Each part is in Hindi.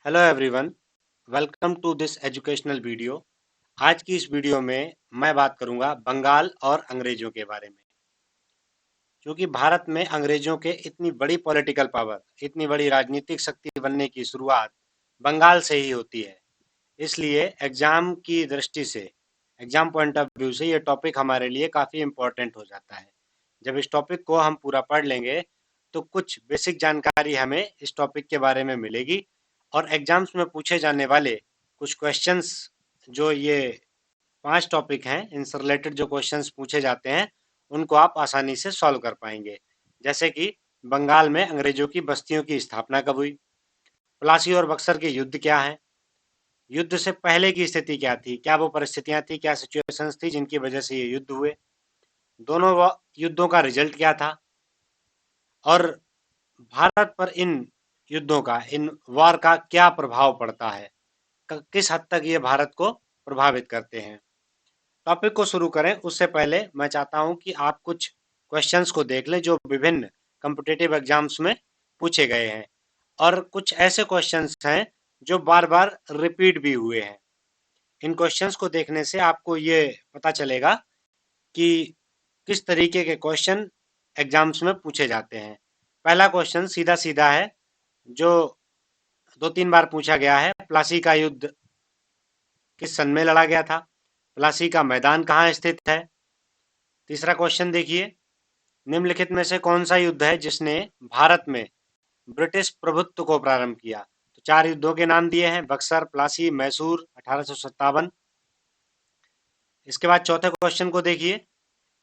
Hello everyone, welcome to this educational video. आज की इस वीडियो में मैं बात करूंगा बंगाल और अंग्रेजों के बारे में। क्योंकि भारत में अंग्रेजों के इतनी बड़ी पॉलिटिकल पावर, इतनी बड़ी राजनीतिक शक्ति बनने की शुरुआत बंगाल से ही होती है। इसलिए एग्जाम की दृष्टि से, एग्जाम पॉइंट ऑफ व्यू से ये टॉपिक हमारे लिए काफ़ी इम्पोर्टेंट हो जाता है। जब इस टॉपिक को हम पूरा पढ़ लेंगे तो कुछ बेसिक जानकारी हमें इस टॉपिक के बारे में मिलेगी और एग्जाम्स में पूछे जाने वाले कुछ क्वेश्चंस, जो ये 5 टॉपिक हैं, इनसे रिलेटेड जो क्वेश्चंस पूछे जाते हैं उनको आप आसानी से सॉल्व कर पाएंगे। जैसे कि बंगाल में अंग्रेजों की बस्तियों की स्थापना कब हुई, प्लासी और बक्सर के युद्ध क्या हैं, युद्ध से पहले की स्थिति क्या थी, क्या वो परिस्थितियां थी, क्या सिचुएशंस थी जिनकी वजह से ये युद्ध हुए, दोनों युद्धों का रिजल्ट क्या था, और भारत पर इन युद्धों का, इन वॉर का क्या प्रभाव पड़ता है, किस हद तक ये भारत को प्रभावित करते हैं। टॉपिक को शुरू करें उससे पहले मैं चाहता हूं कि आप कुछ क्वेश्चंस को देख लें जो विभिन्न कॉम्पिटिटिव एग्जाम्स में पूछे गए हैं, और कुछ ऐसे क्वेश्चंस हैं जो बार बार रिपीट भी हुए हैं। इन क्वेश्चंस को देखने से आपको ये पता चलेगा कि किस तरीके के क्वेश्चन एग्जाम्स में पूछे जाते हैं। पहला क्वेश्चन सीधा सीधा है, जो 2-3 बार पूछा गया है। प्लासी का युद्ध किस सन में लड़ा गया था, प्लासी का मैदान कहाँ स्थित है। तीसरा क्वेश्चन देखिए, निम्नलिखित में से कौन सा युद्ध है जिसने भारत में ब्रिटिश प्रभुत्व को प्रारंभ किया। तो 4 युद्धों के नाम दिए हैं, बक्सर, प्लासी, मैसूर, 1857। इसके बाद चौथे क्वेश्चन को देखिए,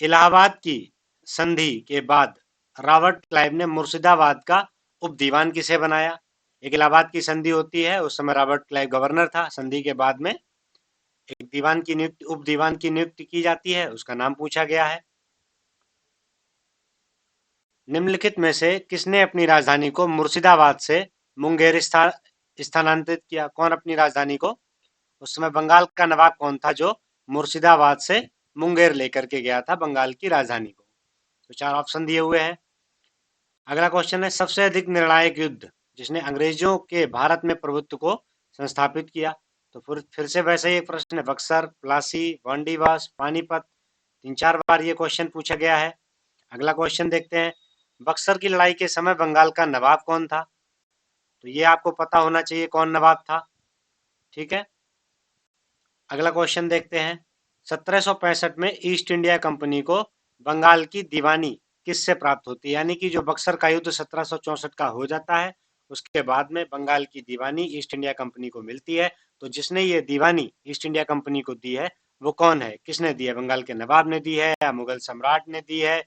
इलाहाबाद की संधि के बाद रॉबर्ट क्लाइव ने मुर्शिदाबाद का उप दीवान किसे बनाया। एक इलाहाबाद की संधि होती है, उस समय रॉबर्ट क्लाइव गवर्नर था। संधि के बाद में एक दीवान की नियुक्ति, उप दीवान की नियुक्ति की जाती है, उसका नाम पूछा गया है। निम्नलिखित में से किसने अपनी राजधानी को मुर्शिदाबाद से मुंगेर स्थानांतरित किया। कौन अपनी राजधानी को, उस समय बंगाल का नवाब कौन था जो मुर्शिदाबाद से मुंगेर लेकर के गया था बंगाल की राजधानी को। तो 4 ऑप्शन दिए हुए हैं। अगला क्वेश्चन है, सबसे अधिक निर्णायक युद्ध जिसने अंग्रेजों के भारत में प्रभुत्व को संस्थापित किया। तो फिर से वैसे ही एक प्रश्न है, बक्सर, प्लासी, वांडीवास, पानीपत। 3-4 बार ये क्वेश्चन पूछा गया है। अगला क्वेश्चन देखते हैं, बक्सर की लड़ाई के समय बंगाल का नवाब कौन था। तो ये आपको पता होना चाहिए कौन नवाब था, ठीक है। अगला क्वेश्चन देखते हैं, 1765 में ईस्ट इंडिया कंपनी को बंगाल की दीवानी किससे प्राप्त होती है। यानी कि जो बक्सर का युद्ध 1764 का हो जाता है, उसके बाद में बंगाल की दीवानी ईस्ट इंडिया कंपनी को मिलती है। तो जिसने ये दीवानी ईस्ट इंडिया कंपनी को दी है वो कौन है, किसने दी है, बंगाल के नवाब ने दी है, या मुगल सम्राट ने दी है,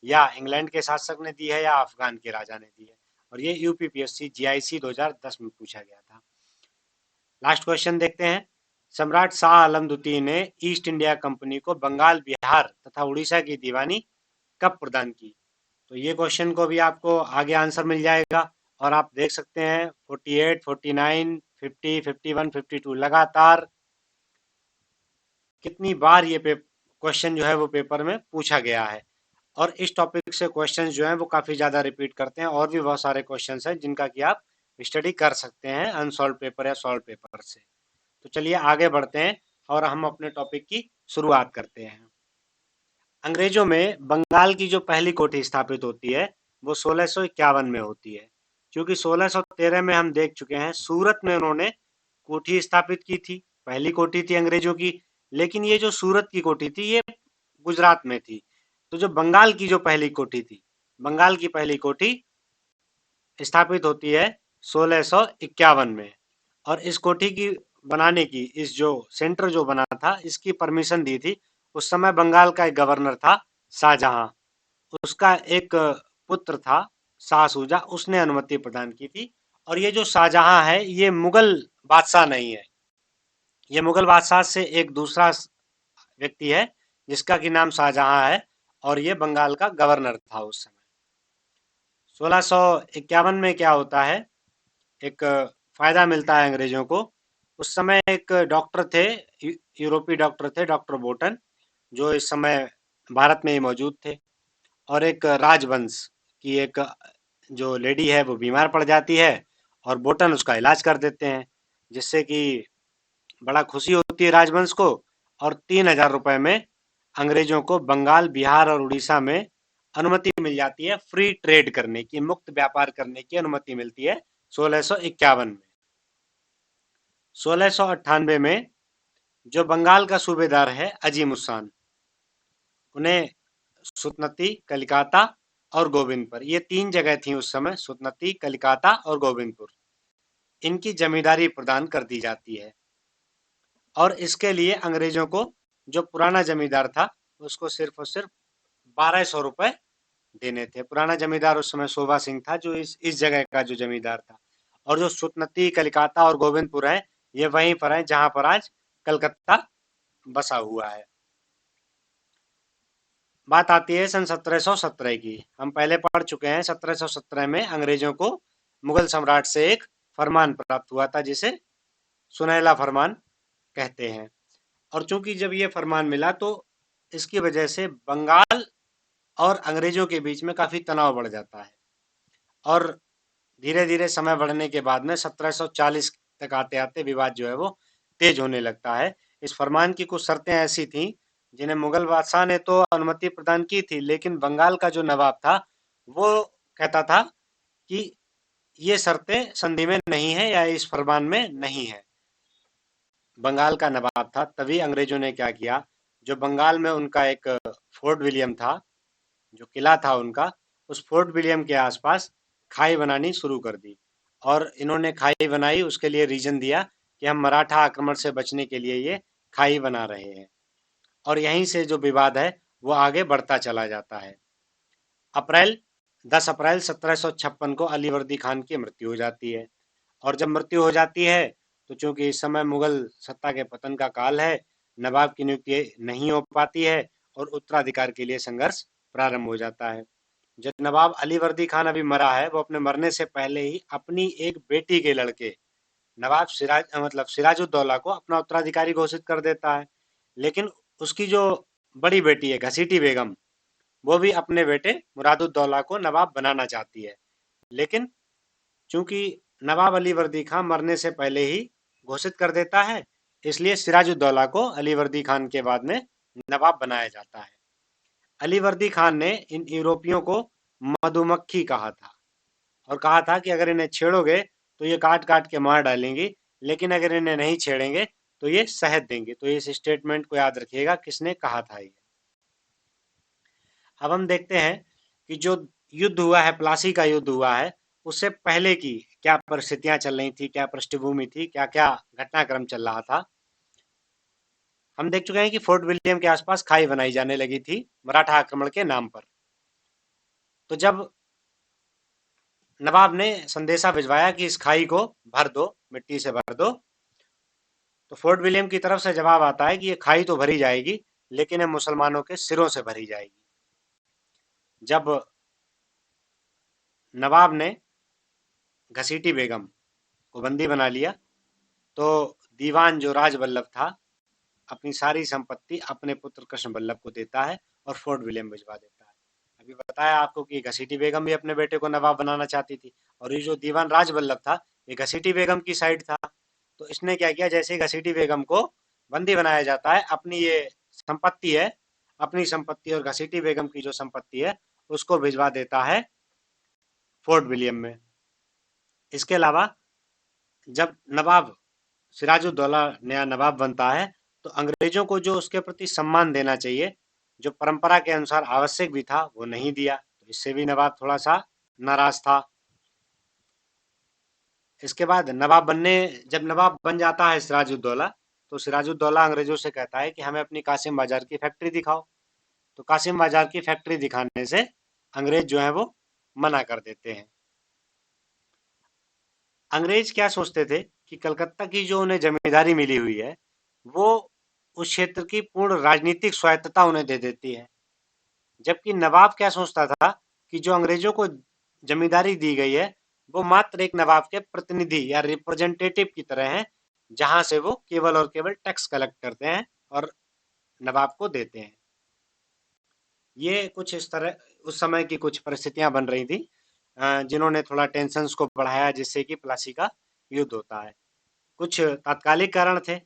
या इंग्लैंड के शासक ने दी है, या अफगान के राजा ने दी है। और ये यूपीपीएससी जीआईसी 2010 में पूछा गया था। लास्ट क्वेश्चन देखते हैं, सम्राट शाह आलम द्वितीय ने ईस्ट इंडिया कंपनी को बंगाल, बिहार तथा उड़ीसा की दीवानी कब प्रदान की। तो ये क्वेश्चन को भी आपको आगे आंसर मिल जाएगा, और आप देख सकते हैं 48, 49, 50, 51, 52 लगातार कितनी बार ये क्वेश्चन जो है वो पेपर में पूछा गया है। और इस टॉपिक से क्वेश्चंस जो हैं वो काफ़ी ज़्यादा रिपीट करते हैं, और भी बहुत सारे क्वेश्चंस हैं जिनका कि आप स्टडी कर सकते हैं अनसॉल्व पेपर या सॉल्व पेपर से। तो चलिए आगे बढ़ते हैं और हम अपने टॉपिक की शुरुआत करते हैं। अंग्रेजों में बंगाल की जो पहली कोठी स्थापित होती है वो 1651 में होती है, क्योंकि 1613 में हम देख चुके हैं सूरत में उन्होंने कोठी स्थापित की थी, पहली कोठी थी अंग्रेजों की। लेकिन ये जो सूरत की कोठी थी ये गुजरात में थी। तो जो बंगाल की जो पहली कोठी थी, बंगाल की पहली कोठी स्थापित होती है 1651 में। और इस कोठी की बनाने की, इस जो सेंटर जो बना था, इसकी परमिशन दी थी उस समय बंगाल का एक गवर्नर था शाहजहां। उसका एक पुत्र था शाह सूजा, उसने अनुमति प्रदान की थी। और ये जो शाहजहां है ये मुगल बादशाह नहीं है, ये मुगल बादशाह से एक दूसरा व्यक्ति है जिसका कि नाम शाहजहां है, और ये बंगाल का गवर्नर था उस समय। 1651 में क्या होता है, एक फायदा मिलता है अंग्रेजों को। उस समय एक डॉक्टर थे, यूरोपीय डॉक्टर थे, डॉक्टर बोटन, जो इस समय भारत में ही मौजूद थे। और एक राजवंश की एक जो लेडी है वो बीमार पड़ जाती है, और बोटन उसका इलाज कर देते हैं, जिससे कि बड़ा खुशी होती है राजवंश को। और 3,000 रुपये में अंग्रेजों को बंगाल, बिहार और उड़ीसा में अनुमति मिल जाती है, फ्री ट्रेड करने की, मुक्त व्यापार करने की अनुमति मिलती है 1651 में। 1698 में जो बंगाल का सूबेदार है अजीम उस्सान, उन्हें सुतनती, कलिकाता और गोविंदपुर, ये 3 जगह थी उस समय, सुतनती, कलिकाता और गोविंदपुर, इनकी जमींदारी प्रदान कर दी जाती है। और इसके लिए अंग्रेजों को जो पुराना जमींदार था उसको सिर्फ और सिर्फ 1200 रुपये देने थे। पुराना जमींदार उस समय शोभा सिंह था, जो इस जगह का जो जमींदार था। और जो सुतनती, कलिकाता और गोविंदपुर है, ये वहीं पर है जहां पर आज कलकत्ता बसा हुआ है। बात आती है सन 1717 की। हम पहले पढ़ चुके हैं, 1717 में अंग्रेजों को मुगल सम्राट से एक फरमान प्राप्त हुआ था, जिसे सुनहला फरमान कहते हैं। और चूंकि जब ये फरमान मिला तो इसकी वजह से बंगाल और अंग्रेजों के बीच में काफ़ी तनाव बढ़ जाता है। और धीरे धीरे समय बढ़ने के बाद में 1740 तक आते आते विवाद जो है वो तेज होने लगता है। इस फरमान की कुछ शर्तें ऐसी थीं जिन्हें मुगल बादशाह ने तो अनुमति प्रदान की थी, लेकिन बंगाल का जो नवाब था वो कहता था कि ये शर्तें संधि में नहीं है या इस फरमान में नहीं है। बंगाल का नवाब था, तभी अंग्रेजों ने क्या किया, जो बंगाल में उनका एक फोर्ट विलियम था, जो किला था उनका, उस फोर्ट विलियम के आसपास खाई बनानी शुरू कर दी। और इन्होंने खाई बनाई, उसके लिए रीजन दिया कि हम मराठा आक्रमण से बचने के लिए ये खाई बना रहे हैं। और यहीं से जो विवाद है वो आगे बढ़ता चला जाता है। अप्रैल 10 अप्रैल 1756 को अलीवर्दी खान की मृत्यु हो जाती है। और जब मृत्यु हो जाती है तो चूंकि इस समय मुगल सत्ता के पतन का काल है, नवाब की नियुक्ति नहीं हो पाती है और उत्तराधिकार के लिए संघर्ष प्रारंभ हो जाता है। जब नवाब अलीवर्दी खान अभी मरा है, वो अपने मरने से पहले ही अपनी एक बेटी के लड़के नवाब सिराजुद्दौला को अपना उत्तराधिकारी घोषित कर देता है। लेकिन उसकी जो बड़ी बेटी है घसीटी बेगम, वो भी अपने बेटे मुरादुद्दौला को नवाब बनाना चाहती है। लेकिन चूंकि नवाब अलीवर्दी खान मरने से पहले ही घोषित कर देता है, इसलिए सिराजुद्दौला को अलीवर्दी खान के बाद में नवाब बनाया जाता है। अलीवर्दी खान ने इन यूरोपियों को मधुमक्खी कहा था और कहा था कि अगर इन्हें छेड़ोगे तो ये काट काट के मार डालेंगी, लेकिन अगर इन्हें नहीं छेड़ेंगे तो ये शहद देंगे। तो इस स्टेटमेंट को याद रखिएगा, किसने कहा था ये। अब हम देखते हैं कि जो युद्ध हुआ है, प्लासी का युद्ध हुआ है, उससे पहले की क्या परिस्थितियां चल रही थी, क्या पृष्ठभूमि थी, क्या क्या घटनाक्रम चल रहा था। हम देख चुके हैं कि फोर्ट विलियम के आसपास खाई बनाई जाने लगी थी मराठा आक्रमण के नाम पर। तो जब नवाब ने संदेशा भिजवाया कि इस खाई को भर दो, मिट्टी से भर दो, तो फोर्ट विलियम की तरफ से जवाब आता है कि ये खाई तो भरी जाएगी, लेकिन ये मुसलमानों के सिरों से भरी जाएगी। जब नवाब ने घसीटी बेगम को बंदी बना लिया तो दीवान जो राजवल्लभ था अपनी सारी संपत्ति अपने पुत्र कृष्ण बल्लभ को देता है और फोर्ट विलियम भिजवा देता है। अभी बताया आपको कि घसीटी बेगम भी अपने बेटे को नवाब बनाना चाहती थी, और ये जो दीवान राजवल्लभ था ये घसीटी बेगम की साइड था। तो इसने क्या किया, जैसे ही घसीटी बेगम को बंदी बनाया जाता है, अपनी ये संपत्ति है, अपनी संपत्ति और घसीटी बेगम की जो संपत्ति है उसको भिजवा देता है फोर्ट विलियम में। इसके अलावा जब नवाब सिराजुद्दौला नया नवाब बनता है तो अंग्रेजों को जो उसके प्रति सम्मान देना चाहिए, जो परंपरा के अनुसार आवश्यक भी था, वो नहीं दिया। तो इससे भी नवाब थोड़ा सा नाराज था। इसके बाद जब नवाब बन जाता है सिराजुद्दौला, तो सिराजुद्दौला अंग्रेजों से कहता है कि हमें अपनी कासिम बाजार की फैक्ट्री दिखाओ। तो कासिम बाजार की फैक्ट्री दिखाने से अंग्रेज जो है वो मना कर देते हैं। अंग्रेज क्या सोचते थे कि कलकत्ता की जो उन्हें जमींदारी मिली हुई है वो उस क्षेत्र की पूर्ण राजनीतिक स्वायत्तता उन्हें दे देती है। जबकि नवाब क्या सोचता था कि जो अंग्रेजों को जमींदारी दी गई है वो मात्र एक नवाब के प्रतिनिधि या रिप्रेजेंटेटिव की तरह है, जहां से वो केवल और केवल टैक्स कलेक्ट करते हैं और नवाब को देते हैं। ये कुछ इस तरह उस समय की कुछ परिस्थितियां बन रही थी। जिन्होंने थोड़ा टेंशन्स को बढ़ाया, जिससे कि प्लासी का युद्ध होता है। कुछ तात्कालिक कारण थे,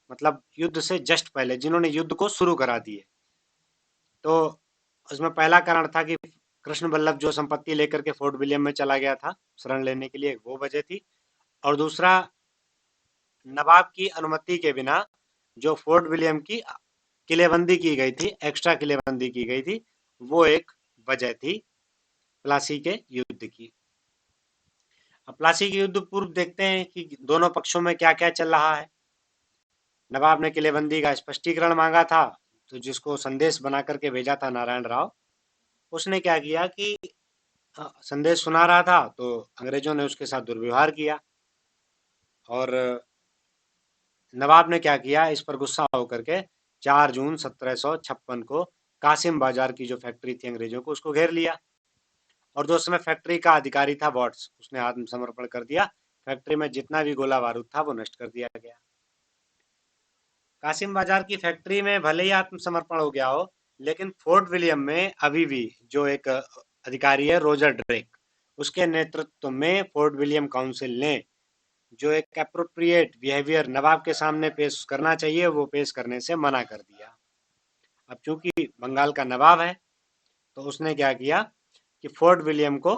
मतलब युद्ध से जस्ट पहले जिन्होंने युद्ध को शुरू करा दिए। तो उसमें पहला कारण था कि कृष्ण वल्लभ जो संपत्ति लेकर के फोर्ट विलियम में चला गया था शरण लेने के लिए, वो वजह थी। और दूसरा, नवाब की अनुमति के बिना जो फोर्ट विलियम की किलेबंदी की गई थी, एक्स्ट्रा किलेबंदी की गई थी, वो एक वजह थी प्लासी के युद्ध की। अब प्लासी के युद्ध पूर्व देखते हैं कि दोनों पक्षों में क्या क्या चल रहा है। नवाब ने किलेबंदी का स्पष्टीकरण मांगा था, तो जिसको संदेश बना करके भेजा था नारायण राव, उसने क्या किया कि संदेश सुना रहा था तो अंग्रेजों ने उसके साथ दुर्व्यवहार किया। और नवाब ने क्या किया, इस पर गुस्सा होकर के 4 जून 1756 को कासिम बाजार की जो फैक्ट्री थी अंग्रेजों को, उसको घेर लिया। और जो उसमें फैक्ट्री का अधिकारी था वॉट्स, उसने आत्मसमर्पण कर दिया। फैक्ट्री में जितना भी गोला बारूद था वो नष्ट कर दिया गया। कासिम बाजार की फैक्ट्री में भले ही आत्मसमर्पण हो गया हो, लेकिन फोर्ट विलियम में अभी भी जो एक अधिकारी है रोजर ड्रेक, उसके नेतृत्व में फोर्ट विलियम काउंसिल ने जो एक एप्रोप्रिएट बिहेवियर नवाब के सामने पेश करना चाहिए, वो पेश करने से मना कर दिया। अब चूंकि बंगाल का नवाब है, तो उसने क्या किया कि फोर्ट विलियम को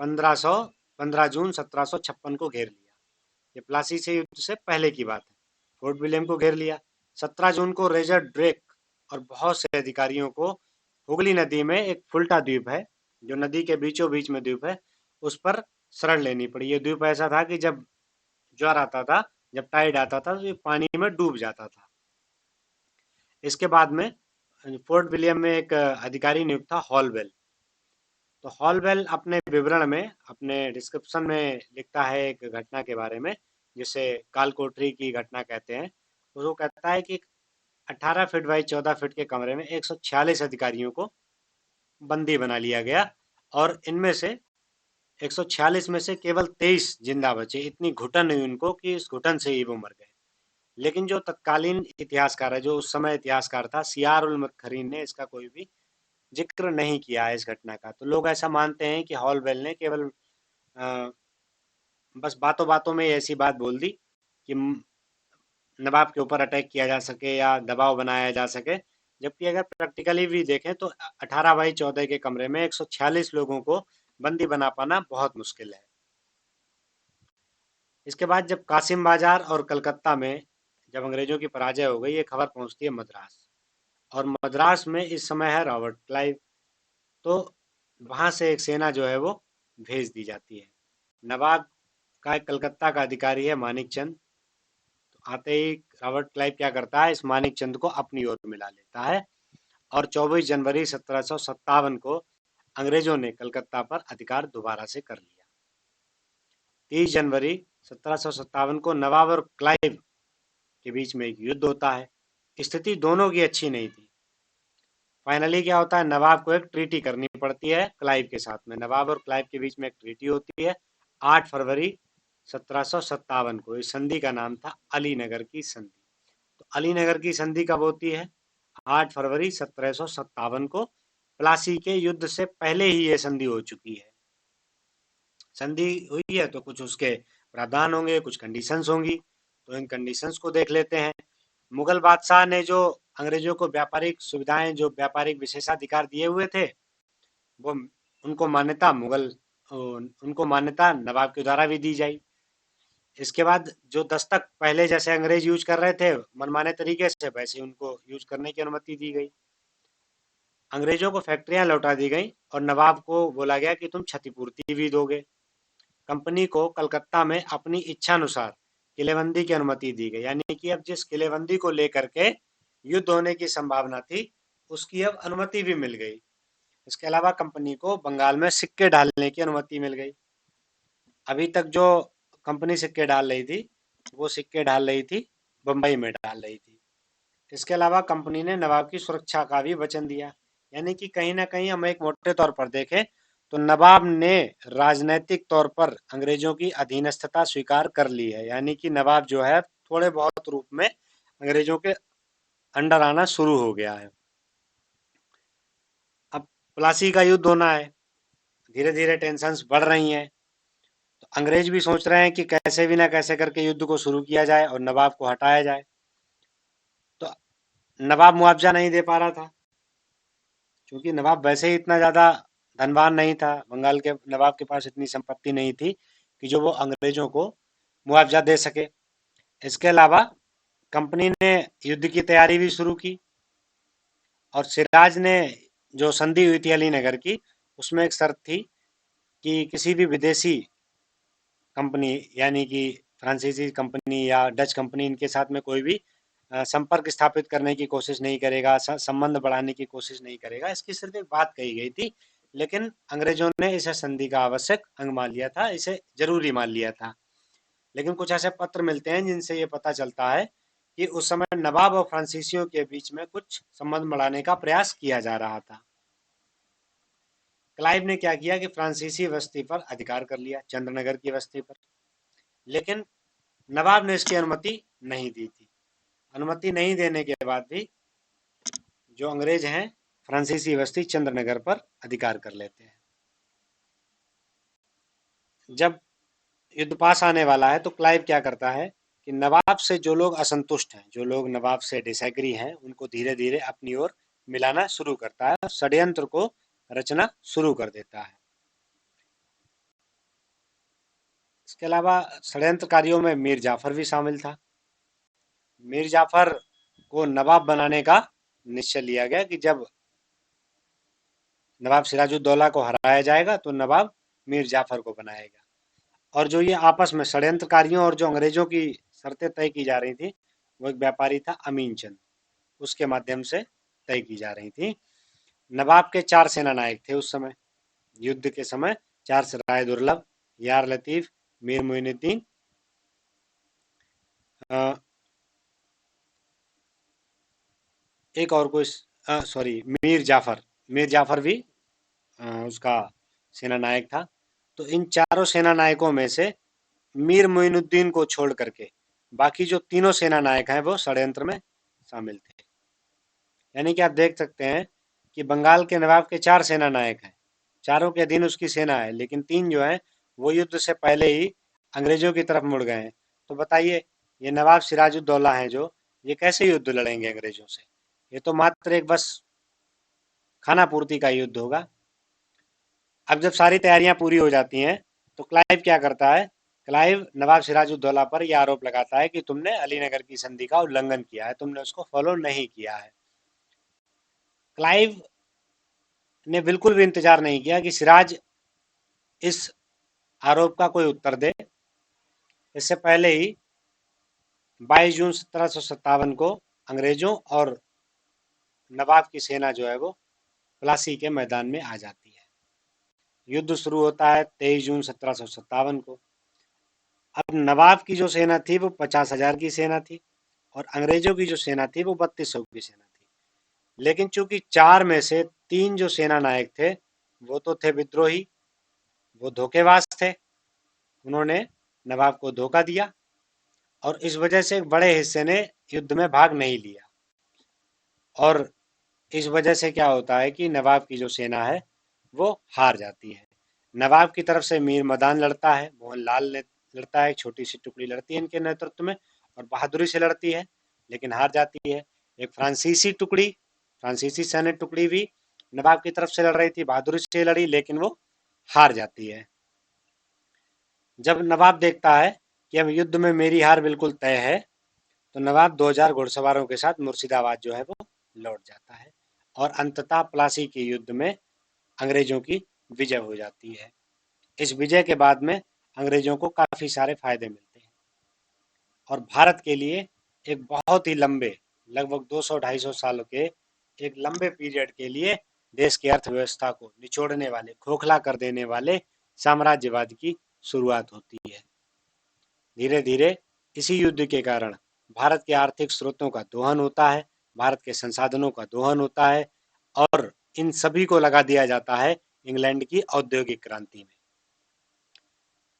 15 जून 1756 को घेर लिया। ये प्लासी से युद्ध से पहले की बात है। फोर्ट विलियम को घेर लिया। 17 जून को रेजर ड्रेक और बहुत से अधिकारियों को हुगली नदी में एक फुल्टा द्वीप है, जो नदी के बीचों बीच में द्वीप है, उस पर शरण लेनी पड़ी। ये द्वीप ऐसा था कि जब ज्वार आता था, जब टाइड आता था, तो ये पानी में डूब जाता था। इसके बाद में फोर्ट विलियम में एक अधिकारी नियुक्त था, हॉलवेल। तो हॉलवेल अपने विवरण में, अपने डिस्क्रिप्शन में लिखता है एक घटना के बारे में, जिसे काल कोठरी की घटना कहते हैं। तो वो कहता है कि 18 फीट बाई 14 फीट के कमरे में 146 अधिकारियों को बंदी बना लिया गया, और इनमें से 146 में से केवल 23 जिंदा बचे। इतनी घुटन हुई उनको कि इस घुटन से ही वो मर गए। लेकिन जो तत्कालीन इतिहासकार है, जो उस समय इतिहासकार था, सियार उल मदखरीन ने इसका कोई भी जिक्र नहीं किया है इस घटना का। तो लोग ऐसा मानते हैं कि हॉलवेल ने केवल बस बातों बातों में ऐसी बात बोल दी कि नवाब के ऊपर अटैक किया जा सके या दबाव बनाया जा सके। जबकि अगर प्रैक्टिकली भी देखें तो 18 बाई 14 के कमरे में 146 लोगों को बंदी बना पाना बहुत मुश्किल है। इसके बाद जब कासिम बाजार और कलकत्ता में जब अंग्रेजों की पराजय हो गई, ये खबर पहुंचती है मद्रास, और मद्रास में इस समय है रॉबर्ट क्लाइव। तो वहां से एक सेना जो है वो भेज दी जाती है। नवाब का एक कलकत्ता का अधिकारी है मानिक चंद। तो आते ही रॉबर्ट क्लाइव क्या करता है, इस मानिक चंद को अपनी ओर मिला लेता है, और 24 जनवरी 1757 को अंग्रेजों ने कलकत्ता पर अधिकार दोबारा से कर लिया। 30 जनवरी 1757 को नवाब और क्लाइव के बीच में एक युद्ध होता है। स्थिति दोनों की अच्छी नहीं थी। फाइनली क्या होता है, नवाब को एक ट्रीटी करनी पड़ती है क्लाइव के साथ में। नवाब और क्लाइव के बीच में एक ट्रीटी होती है 8 फरवरी 1757 को। इस संधि का नाम था अलीनगर की संधि। तो अलीनगर की संधि कब होती है? 8 फरवरी 1757 को। प्लासी के युद्ध से पहले ही ये संधि हो चुकी है। संधि हुई है तो कुछ उसके प्रावधान होंगे, कुछ कंडीशंस होंगी। तो इन कंडीशंस को देख लेते हैं। मुगल बादशाह ने जो अंग्रेजों को व्यापारिक सुविधाएं, जो व्यापारिक विशेषाधिकार दिए हुए थे, वो उनको मान्यता उनको मान्यता नवाब के द्वारा भी दी जाई। इसके बाद जो दस्तक पहले जैसे अंग्रेज यूज कर रहे थे मनमाने तरीके से, वैसे उनको यूज करने की अनुमति दी गई। अंग्रेजों को फैक्ट्रियां लौटा दी गई, और नवाब को बोला गया कि तुम क्षतिपूर्ति भी दोगे। कंपनी को कलकत्ता में अपनी इच्छानुसार किलेबंदी की अनुमति दी गई, यानी कि अब जिस किलेबंदी को लेकर के युद्ध होने की संभावना थी, उसकी अब अनुमति भी मिल गई। इसके अलावा कंपनी को बंगाल में सिक्के डालने की अनुमति मिल गई। अभी तक जो कंपनी सिक्के डाल रही थी, वो सिक्के डाल रही थी बम्बई में डाल रही थी। इसके अलावा कंपनी ने नवाब की सुरक्षा का भी वचन दिया। यानी कि कहीं ना कहीं हम एक मोटे तौर पर देखें तो नवाब ने राजनैतिक तौर पर अंग्रेजों की अधीनस्थता स्वीकार कर ली है। यानी कि नवाब जो है थोड़े बहुत रूप में अंग्रेजों के अंडर आना शुरू हो गया है। अब प्लासी का युद्ध होना है। धीरे धीरे टेंशन्स बढ़ रही हैं। तो अंग्रेज भी सोच रहे हैं कि कैसे भी ना कैसे करके युद्ध को शुरू किया जाए और नवाब को हटाया जाए। तो नवाब मुआवजा नहीं दे पा रहा था, क्योंकि नवाब वैसे ही इतना ज़्यादा धनवान नहीं था। बंगाल के नवाब के पास इतनी संपत्ति नहीं थी कि जो वो अंग्रेजों को मुआवजा दे सके। इसके अलावा कंपनी ने युद्ध की तैयारी भी शुरू की, और सिराज ने जो संधि हुई थी अलीनगर की, उसमें एक शर्त थी कि किसी भी विदेशी कंपनी, यानी कि फ्रांसीसी कंपनी या डच कंपनी, इनके साथ में कोई भी संपर्क स्थापित करने की कोशिश नहीं करेगा, संबंध बढ़ाने की कोशिश नहीं करेगा। इसकी सिर्फ एक बात कही गई थी, लेकिन अंग्रेजों ने इसे संधि का आवश्यक अंग मान लिया था, इसे जरूरी मान लिया था। लेकिन कुछ ऐसे पत्र मिलते हैं जिनसे ये पता चलता है कि उस समय नवाब और फ्रांसीसियों के बीच में कुछ संबंध बढ़ाने का प्रयास किया जा रहा था। क्लाइव ने क्या किया कि फ्रांसीसी बस्ती पर अधिकार कर लिया, चंद्रनगर की बस्ती पर। लेकिन नवाब ने इसकी अनुमति नहीं दी थी। अनुमति नहीं देने के बाद भी जो अंग्रेज हैं, फ्रांसीसी बस्ती चंद्रनगर पर अधिकार कर लेते हैं। जब युद्ध पास आने वाला है तो क्लाइव क्या करता है कि नवाब से जो लोग असंतुष्ट हैं, जो लोग नवाब से डिसएग्री हैं, उनको धीरे धीरे अपनी ओर मिलाना शुरू करता है और षड्यंत्र को रचना शुरू कर देता है। इसके अलावा षड्यंत्रकारियों में मीर जाफर भी शामिल था। मीर जाफर को नवाब बनाने का निश्चय लिया गया कि जब नवाब सिराजुद्दौला को हराया जाएगा तो नवाब मीर जाफर को बनाएगा। और जो ये आपस में षड्यंत्रकारियों और जो अंग्रेजों की शर्तें तय की जा रही थी, वो एक व्यापारी था अमीन चंद, उसके माध्यम से तय की जा रही थी। नवाब के 4 सेना नायक थे उस समय, युद्ध के समय 4 सराय दुर्लभ, यार लतीफ, मीर मोइनुद्दीन, एक और कोई, सॉरी, मीर जाफर भी उसका सेना नायक था। तो इन चारों सेना नायकों में से मीर मोइनुद्दीन को छोड़ करके बाकी जो तीनों सेना नायक हैं वो षड्यंत्र में शामिल थे। यानी कि आप देख सकते हैं कि बंगाल के नवाब के 4 सेना नायक हैं, चारों के अधीन उसकी सेना है, लेकिन 3 जो हैं वो युद्ध से पहले ही अंग्रेजों की तरफ मुड़ गए हैं। तो बताइए, ये नवाब सिराजुद्दौला हैं जो, ये कैसे युद्ध लड़ेंगे अंग्रेजों से? ये तो मात्र एक बस खाना पूर्ति का युद्ध होगा। अब जब सारी तैयारियां पूरी हो जाती हैं तो क्लाइव क्या करता है? क्लाइव नवाब सिराजुद्दौला पर यह आरोप लगाता है कि तुमने अलीनगर की संधि का उल्लंघन किया है, तुमने उसको फॉलो नहीं किया है। क्लाइव ने बिल्कुल भी इंतजार नहीं किया कि सिराज इस आरोप का कोई उत्तर दे। इससे पहले ही 22 जून 1757 को अंग्रेजों और नवाब की सेना जो है वो प्लासी के मैदान में आ जाती है। युद्ध शुरू होता है 23 जून 1757 को। अब नवाब की जो सेना थी वो 50,000 की सेना थी, और अंग्रेजों की जो सेना थी वो 3200 की सेना थी। लेकिन चूंकि 4 में से 3 जो सेना नायक थे वो तो थे विद्रोही, वो धोखेबाज थे, उन्होंने नवाब को धोखा दिया, और इस वजह से एक बड़े हिस्से ने युद्ध में भाग नहीं लिया। और इस वजह से क्या होता है कि नवाब की जो सेना है वो हार जाती है। नवाब की तरफ से मीर मदान लड़ता है, मोहनलाल ने लड़ता है, एक छोटी सी टुकड़ी लड़ती है इनके नेतृत्व में और बहादुरी से लड़ती है, लेकिन हार जाती है। एक फ्रांसीसी टुकड़ी, फ्रांसीसी सैनिक टुकड़ी भी नवाब की तरफ से लड़ रही थी, बहादुरी से लड़ी, लेकिन वो हार जाती है। जब नवाब देखता है कि अब युद्ध में मेरी हार बिल्कुल तय है, तो नवाब 2000 घुड़सवारों के साथ मुर्शिदाबाद जो है वो लौट जाता है, और अंततः प्लासी के युद्ध में अंग्रेजों की विजय हो जाती है। इस विजय के बाद में अंग्रेजों को काफ़ी सारे फायदे मिलते हैं, और भारत के लिए एक बहुत ही लंबे, लगभग 200-250 सालों के एक लंबे पीरियड के लिए देश की अर्थव्यवस्था को निचोड़ने वाले, खोखला कर देने वाले साम्राज्यवाद की शुरुआत होती है। धीरे धीरे इसी युद्ध के कारण भारत के आर्थिक स्रोतों का दोहन होता है, भारत के संसाधनों का दोहन होता है, और इन सभी को लगा दिया जाता है इंग्लैंड की औद्योगिक क्रांति में।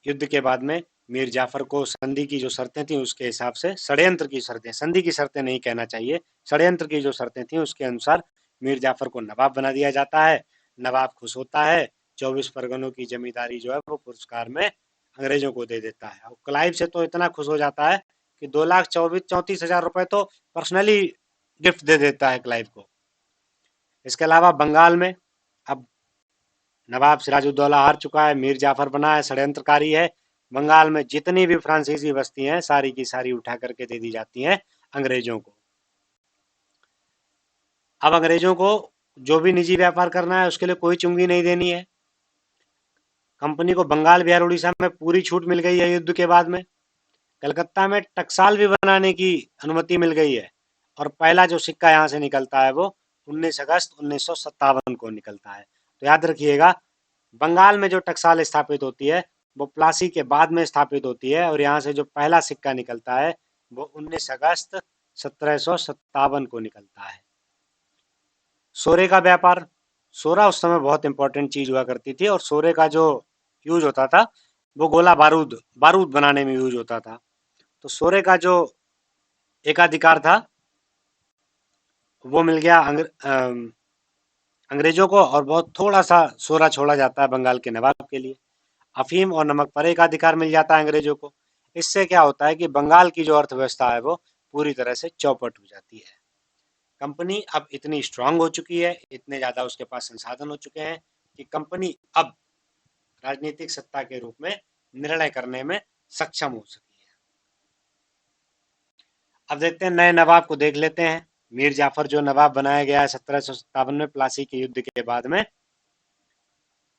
युद्ध के बाद में मीर जाफर को संधि की जो शर्तें थी उसके हिसाब से, षड्यंत्र की शर्तें, संधि की शर्तें नहीं कहना चाहिए, षड्यंत्र की जो शर्तें थी उसके अनुसार मीर जाफर को नवाब बना दिया जाता है। नवाब खुश होता है 24 परगनों की जमींदारी जो है वो पुरस्कार में अंग्रेजों को दे देता है। और क्लाइव से तो इतना खुश हो जाता है कि 2,34,000 रुपए तो पर्सनली गिफ्ट दे देता है क्लाइव को। इसके अलावा बंगाल में अब नवाब सिराजुद्दौला हार चुका है, मीर जाफर बना है, षड्यंत्रकारी है। बंगाल में जितनी भी फ्रांसीसी बस्ती हैं सारी की सारी उठा करके दे दी जाती हैं अंग्रेजों को। अब अंग्रेजों को जो भी निजी व्यापार करना है उसके लिए कोई चुंगी नहीं देनी है। कंपनी को बंगाल, बिहार, उड़ीसा में पूरी छूट मिल गई है युद्ध के बाद में। कलकत्ता में टकसाल भी बनाने की अनुमति मिल गई है। और पहला जो सिक्का यहाँ से निकलता है वो 19 अगस्त 1957 को निकलता है। तो याद रखिएगा, बंगाल में जो टकसाल स्थापित होती है वो प्लासी के बाद में स्थापित होती है, और यहाँ से जो पहला सिक्का निकलता है वो 19 अगस्त 1757 को निकलता है। सोरे का व्यापार, सोरा उस समय बहुत इंपॉर्टेंट चीज हुआ करती थी, और सोरे का जो यूज होता था वो गोला बारूद बारूद बनाने में यूज होता था। तो सोरे का जो एकाधिकार था वो मिल गया अंग्रेजों को, और बहुत थोड़ा सा सोरा छोड़ा जाता है बंगाल के नवाब के लिए। अफीम और नमक पर एकाधिकार मिल जाता है अंग्रेजों को। इससे क्या होता है कि बंगाल की जो अर्थव्यवस्था है वो पूरी तरह से चौपट हो जाती है। कंपनी अब इतनी स्ट्रांग हो चुकी है, इतने ज्यादा उसके पास संसाधन हो चुके हैं कि कंपनी अब राजनीतिक सत्ता के रूप में निर्णय करने में सक्षम हो सकी है। अब देखते हैं नए नवाब को, देख लेते हैं। मीर जाफर जो नवाब बनाया गया है 1757 में प्लासी के युद्ध के बाद में,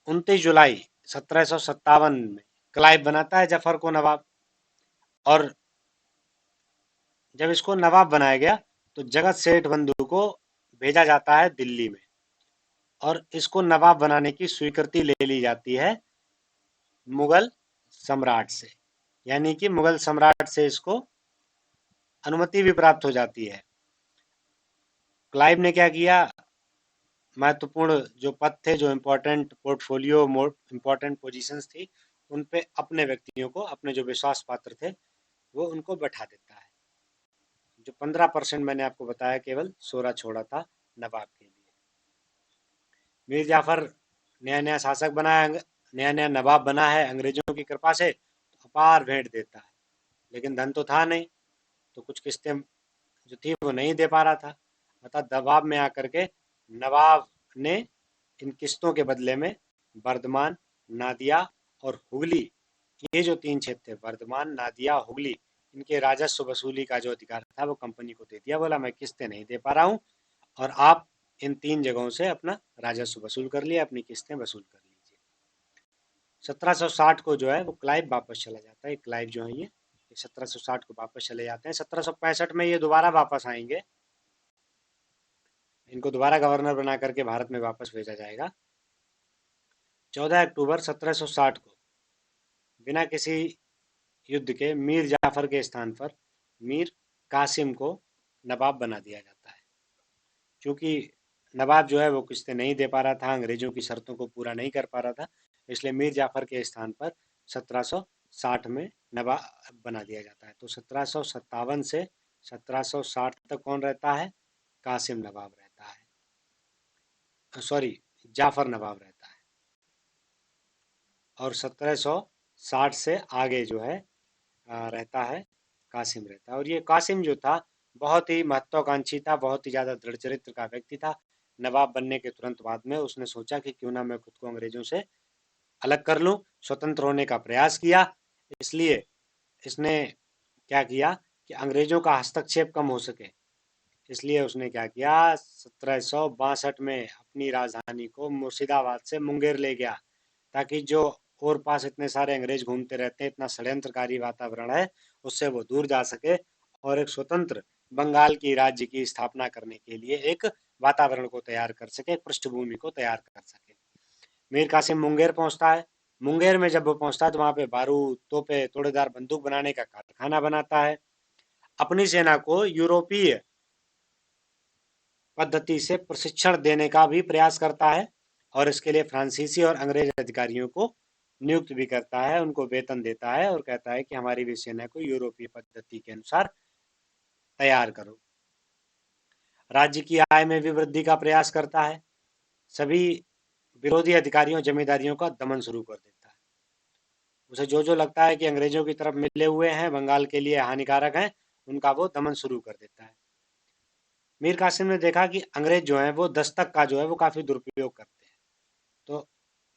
29 जुलाई 1757 में क्लाइव बनाता है जफर को नवाब। और जब इसको नवाब बनाया गया तो जगत सेठ बंधु को भेजा जाता है दिल्ली में, और इसको नवाब बनाने की स्वीकृति ले ली जाती है मुगल सम्राट से। यानी कि मुगल सम्राट से इसको अनुमति भी प्राप्त हो जाती है। क्लाइव ने क्या किया, महत्वपूर्ण जो पद थे, जो इम्पोर्टेंट पोर्टफोलियो, इम्पोर्टेंट पोजीशंस थी, उन पे अपने व्यक्तियों को, अपने जो विश्वास पात्र थे वो उनको बैठा देता है। जो 15% मैंने आपको बताया केवल सोरा छोड़ा था नवाब के लिए। मीर जाफर नया नया शासक बना है, नया नया नवाब बना है, अंग्रेजों की कृपा से तो अपार भेंट देता है, लेकिन धन तो था नहीं, तो कुछ किस्तें जो थी वो नहीं दे पा रहा था। अतः दबाव में आकर के नवाब ने इन किस्तों के बदले में बर्धमान, नादिया और हुगली, ये जो 3 क्षेत्र थे, बर्धमान, नादिया, हुगली, इनके राजस्व वसूली का जो अधिकार था वो कंपनी को दे दिया। बोला मैं किस्तें नहीं दे पा रहा हूँ, और आप इन 3 जगहों से अपना राजस्व वसूल कर लिया, अपनी किस्तें वसूल कर लीजिए। 1760 को जो है वो क्लाइव वापस चला जाता है। क्लाइव जो है ये 1760 को वापस चले जाते हैं। 1765 में ये दोबारा वापस आएंगे, इनको दोबारा गवर्नर बना करके भारत में वापस भेजा जाएगा। 14 अक्टूबर 1760 को बिना किसी युद्ध के मीर जाफर के स्थान पर मीर कासिम को नवाब बना दिया जाता है। क्योंकि नवाब जो है वो किस्तें नहीं दे पा रहा था, अंग्रेजों की शर्तों को पूरा नहीं कर पा रहा था, इसलिए मीर जाफर के स्थान पर 1760 में नवाब बना दिया जाता है। तो 1757 से 1760 तक कौन रहता है? कासिम नवाब रहता है, सॉरी, जाफर नवाब रहता है। और 1760 से आगे जो है रहता है कासिम रहता है। और ये कासिम जो था बहुत ही महत्वाकांक्षी था, बहुत ही ज़्यादा दृढ़ चरित्र का व्यक्ति था। नवाब बनने के तुरंत बाद में उसने सोचा कि क्यों ना मैं खुद को अंग्रेजों से अलग कर लूं, स्वतंत्र होने का प्रयास किया। इसलिए इसने क्या किया कि अंग्रेजों का हस्तक्षेप कम हो सके, इसलिए उसने क्या किया, 1762 में अपनी राजधानी को मुर्शिदाबाद से मुंगेर ले गया, ताकि जो और पास इतने सारे अंग्रेज घूमते रहते हैं, इतना षड्यंत्रकारी वातावरण है, उससे वो दूर जा सके और एक स्वतंत्र बंगाल की राज्य की स्थापना करने के लिए एक वातावरण को तैयार कर सके, एक पृष्ठभूमि को तैयार कर सके। मीर कासिम मुंगेर पहुंचता है। मुंगेर में जब वो पहुंचता है तो वहां पे बारूद, तोपे, तोड़ेदार बंदूक बनाने का कारखाना बनाता है। अपनी सेना को यूरोपीय पद्धति से प्रशिक्षण देने का भी प्रयास करता है, और इसके लिए फ्रांसीसी और अंग्रेज अधिकारियों को नियुक्त भी करता है, उनको वेतन देता है और कहता है कि हमारी भी सेना को यूरोपीय पद्धति के अनुसार तैयार करो। राज्य की आय में भी वृद्धि का प्रयास करता है। सभी विरोधी अधिकारियों जमींदारियों का दमन शुरू कर देता है। उसे जो जो लगता है कि अंग्रेजों की तरफ मिले हुए हैं, बंगाल के लिए हानिकारक हैं, उनका वो दमन शुरू कर देता है। मीर कासिम ने देखा कि अंग्रेज जो हैं वो दस्तक का जो है वो काफ़ी दुरुपयोग करते हैं। तो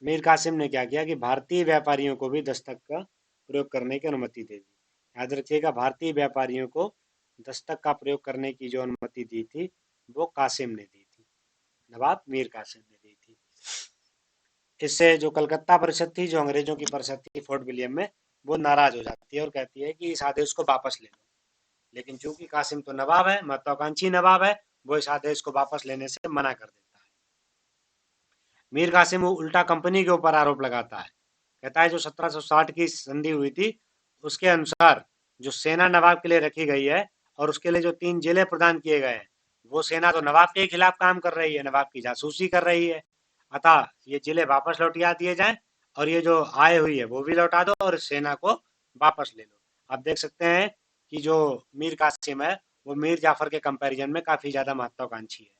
मीर कासिम ने क्या किया कि भारतीय व्यापारियों को भी दस्तक का प्रयोग करने की अनुमति दे दी। याद रखिएगा, भारतीय व्यापारियों को दस्तक का प्रयोग करने की जो अनुमति दी थी वो कासिम ने दी थी, नवाब मीर कासिम ने दी थी। इससे जो कलकत्ता परिषद थी, जो अंग्रेजों की परिषद थी फोर्ट विलियम में, वो नाराज हो जाती है और कहती है कि इस आदेश को वापस ले लो। लेकिन चूंकि कासिम तो नवाब है, महत्वाकांक्षी नवाब है, वो इस आदेश को वापस लेने से मना कर देता है। मीर कासिम उल्टा कंपनी के ऊपर आरोप लगाता है। कहता है जो 1760 की संधि हुई थी उसके अनुसार जो सेना नवाब के लिए रखी गई है और उसके लिए जो 3 जिले प्रदान किए गए हैं, वो सेना तो नवाब के खिलाफ काम कर रही है, नवाब की जासूसी कर रही है। अतः ये जिले वापस लौटिया दिए जाएं और ये जो आय हुई है वो भी लौटा दो और सेना को वापस ले लो। आप देख सकते हैं कि जो मीर कासिम है वो मीर जाफर के कंपैरिजन में काफी ज्यादा महत्वाकांक्षी है।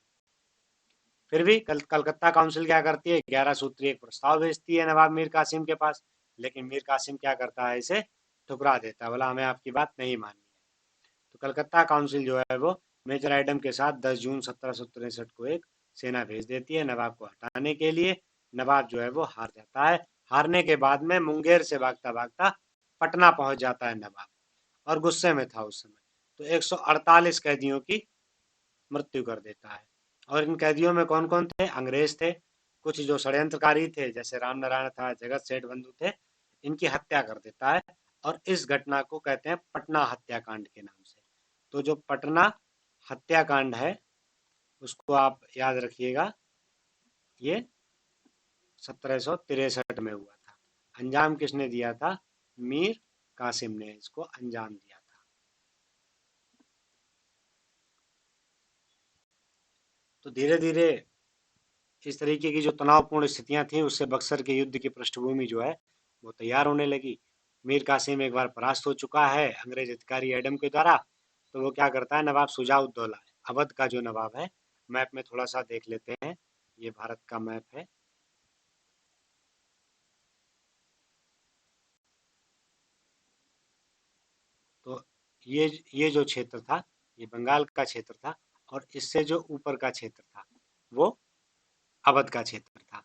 फिर भी कलकत्ता काउंसिल क्या करती है, 11 सूत्री एक प्रस्ताव भेजती है नवाब मीर कासिम के पास। लेकिन मीर कासिम क्या करता है, इसे ठुकरा देता है, बोला हमें आपकी बात नहीं माननी है। तो कलकत्ता काउंसिल जो है वो मेजर एडम के साथ 10 जून 1763 को एक सेना भेज देती है नवाब को हटाने के लिए। नवाब जो है वो हार जाता है। हारने के बाद में मुंगेर से भागता भागता पटना पहुंच जाता है नवाब, और गुस्से में था उस समय। तो 148 कैदियों की मृत्यु कर देता है। और इन कैदियों में कौन कौन थे, अंग्रेज थे, कुछ जो षड्यंत्रकारी थे जैसे राम नारायण था, जगत सेठ बंधु थे, इनकी हत्या कर देता है। और इस घटना को कहते हैं पटना हत्याकांड के नाम से। तो जो पटना हत्याकांड है उसको आप याद रखिएगा, ये 1763 में हुआ था। अंजाम किसने दिया था, मीर कासिम ने इसको अंजाम दिया था। तो धीरे धीरे इस तरीके की जो तनावपूर्ण स्थितियां थी उससे बक्सर के युद्ध की पृष्ठभूमि जो है वो तैयार होने लगी। मीर कासिम एक बार परास्त हो चुका है अंग्रेज अधिकारी एडम के द्वारा। तो वो क्या करता है, नवाब शुजाउद्दौला, अवध का जो नवाब है, मैप में थोड़ा सा देख लेते हैं, ये भारत का मैप है। तो ये जो क्षेत्र था ये बंगाल का क्षेत्र था, और इससे जो ऊपर का क्षेत्र था वो अवध का क्षेत्र था।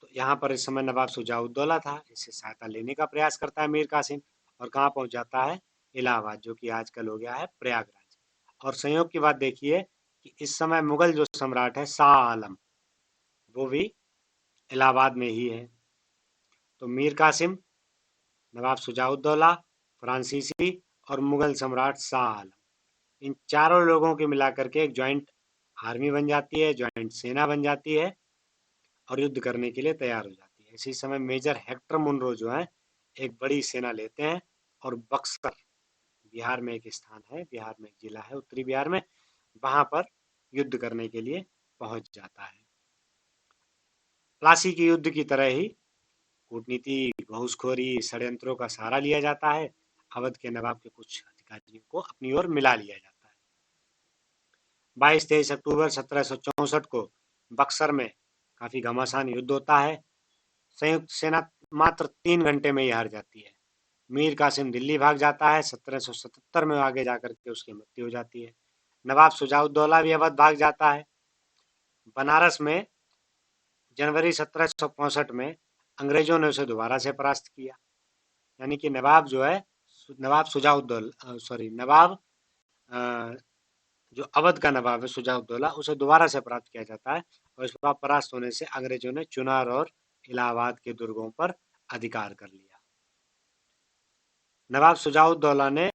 तो यहाँ पर इस समय नवाब शुजाउद्दौला था, इससे सहायता लेने का प्रयास करता है मीर कासिम, और कहाँ पहुंच जाता है, इलाहाबाद, जो कि आजकल हो गया है प्रयागराज। और संयोग की बात देखिए कि इस समय मुगल जो सम्राट है शाह आलम, वो भी इलाहाबाद में ही है। तो मीर कासिम, नवाब शुजाउद्दौला, फ्रांसीसी और मुगल सम्राट शाह आलम, इन चारों लोगों के मिलाकर के एक ज्वाइंट आर्मी बन जाती है, ज्वाइंट सेना बन जाती है और युद्ध करने के लिए तैयार हो जाती है। इसी समय मेजर हेक्टर मुनरो जो है एक बड़ी सेना लेते हैं और बक्सर, बिहार में एक स्थान है, बिहार में एक जिला है उत्तरी बिहार में, वहां पर युद्ध करने के लिए पहुंच जाता है। प्लासी के युद्ध की तरह ही कूटनीति, घूसखोरी, षड्यंत्रों का सहारा लिया जाता है। अवध के नवाब के कुछ अधिकारियों को अपनी ओर मिला लिया जाता है। 22-23 अक्टूबर 1764 को बक्सर में काफी घमासान युद्ध होता है। संयुक्त सेना मात्र 3 घंटे में ही हार जाती है। मीर कासिम दिल्ली भाग जाता है, 1777 में आगे जाकर के उसकी मृत्यु हो जाती है। नवाब शुजाउद्दौला भी अवध भाग जाता है। बनारस में जनवरी 1765 में अंग्रेजों ने उसे दोबारा से परास्त किया। यानी कि नवाब जो है, नवाब शुजाउद्दौला, सॉरी, नवाब जो अवध का नवाब है शुजाउद्दौला, उसे दोबारा से परास्त किया जाता है। और इस बार परास्त होने से अंग्रेजों ने चुनार और इलाहाबाद के दुर्गों पर अधिकार कर लिया। नवाब शुजाउद्दौला ने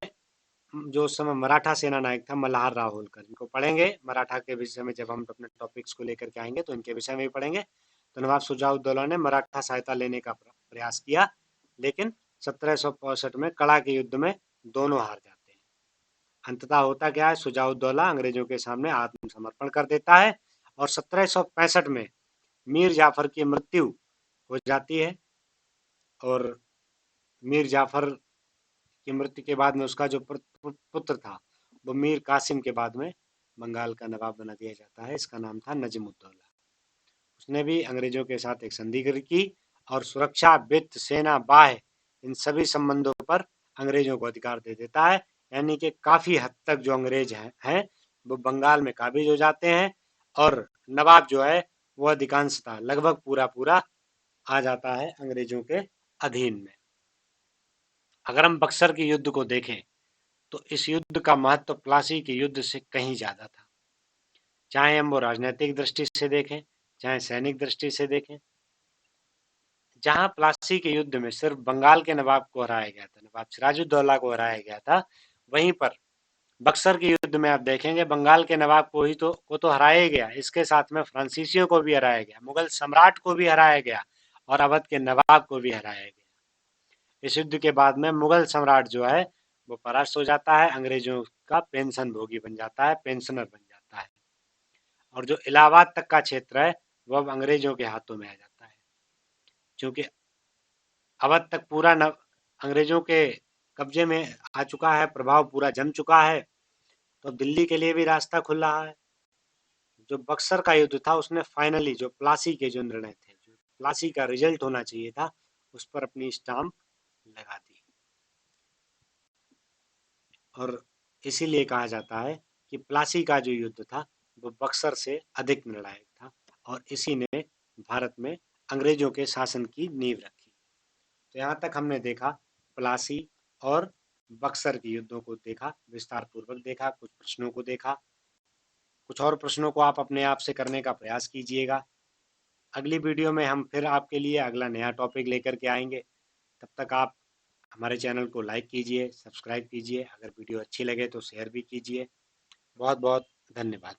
जो उस समय मराठा सेना नायक था मल्हार राव होलकर, इनको पढ़ेंगे मराठा के विषय में, जब हम अपने टॉपिक्स को लेकर के आएंगे तो इनके विषय में भी पढ़ेंगे। तो नवाब शुजाउद्दौला ने मराठा सहायता लेने का प्रयास किया, लेकिन 1765 में कड़ा के युद्ध में दोनों हार जाते हैं। अंततः होता क्या है, शुजाउद्दौला अंग्रेजों के सामने आत्मसमर्पण कर देता है और 1765 में मीर जाफर की मृत्यु हो जाती है। और मीर जाफर की मृत्यु के बाद में उसका जो पुत्र था वो मीर कासिम के बाद में बंगाल का नवाब बना दिया जाता है। इसका नाम था नजीमुद्दौला। उसने भी अंग्रेजों के साथ एक संधि की और सुरक्षा, वित्त, सेना, बाह्य इन सभी संबंधों पर अंग्रेजों को अधिकार दे देता है। यानी कि काफी हद तक जो अंग्रेज हैं वो बंगाल में काबिज हो जाते हैं और नवाब जो है वो अधिकांशतः लगभग पूरा पूरा आ जाता है अंग्रेजों के अधीन में। अगर हम बक्सर के युद्ध को देखें तो इस युद्ध का महत्व प्लासी के युद्ध से कहीं ज्यादा था। चाहे हम वो राजनीतिक दृष्टि से देखें, चाहे सैनिक दृष्टि से देखें। जहां प्लासी के युद्ध में सिर्फ बंगाल के नवाब को हराया गया था, नवाब सिराजुद्दौला को हराया गया था, वहीं पर बक्सर के युद्ध में आप देखेंगे बंगाल के नवाब को तो हराया ही गया, इसके साथ में फ्रांसीसियों को भी हराया गया, मुगल सम्राट को भी हराया गया और अवध के नवाब को भी हराया गया। इस युद्ध के बाद में मुगल सम्राट जो है वो परास्त हो जाता है, अंग्रेजों का पेंशन भोगी बन जाता है, पेंशनर बन जाता है और जो इलाहाबाद तक का क्षेत्र है वो अब अंग्रेजों के हाथों में आ जाता है। क्योंकि अवध तक पूरा अंग्रेजों के कब्जे में आ चुका है, प्रभाव पूरा जम चुका है, तो दिल्ली के लिए भी रास्ता खुल रहा है। जो बक्सर का युद्ध था उसने फाइनली जो प्लासी के जो निर्णय थे, जो प्लासी का रिजल्ट होना चाहिए था, उस पर अपनी स्टाम्प लगा दी और इसीलिए कहा जाता है कि प्लासी का जो युद्ध था वो बक्सर से अधिक निर्णायक था और इसी ने भारत में अंग्रेजों के शासन की नींव रखी। तो यहाँ तक हमने देखा प्लासी और बक्सर के युद्धों को देखा, विस्तार पूर्वक देखा, कुछ प्रश्नों को देखा। कुछ और प्रश्नों को आप अपने आप से करने का प्रयास कीजिएगा। अगली वीडियो में हम फिर आपके लिए अगला नया टॉपिक लेकर के आएंगे। तब तक आप हमारे चैनल को लाइक कीजिए, सब्सक्राइब कीजिए, अगर वीडियो अच्छी लगे तो शेयर भी कीजिए। बहुत बहुत धन्यवाद।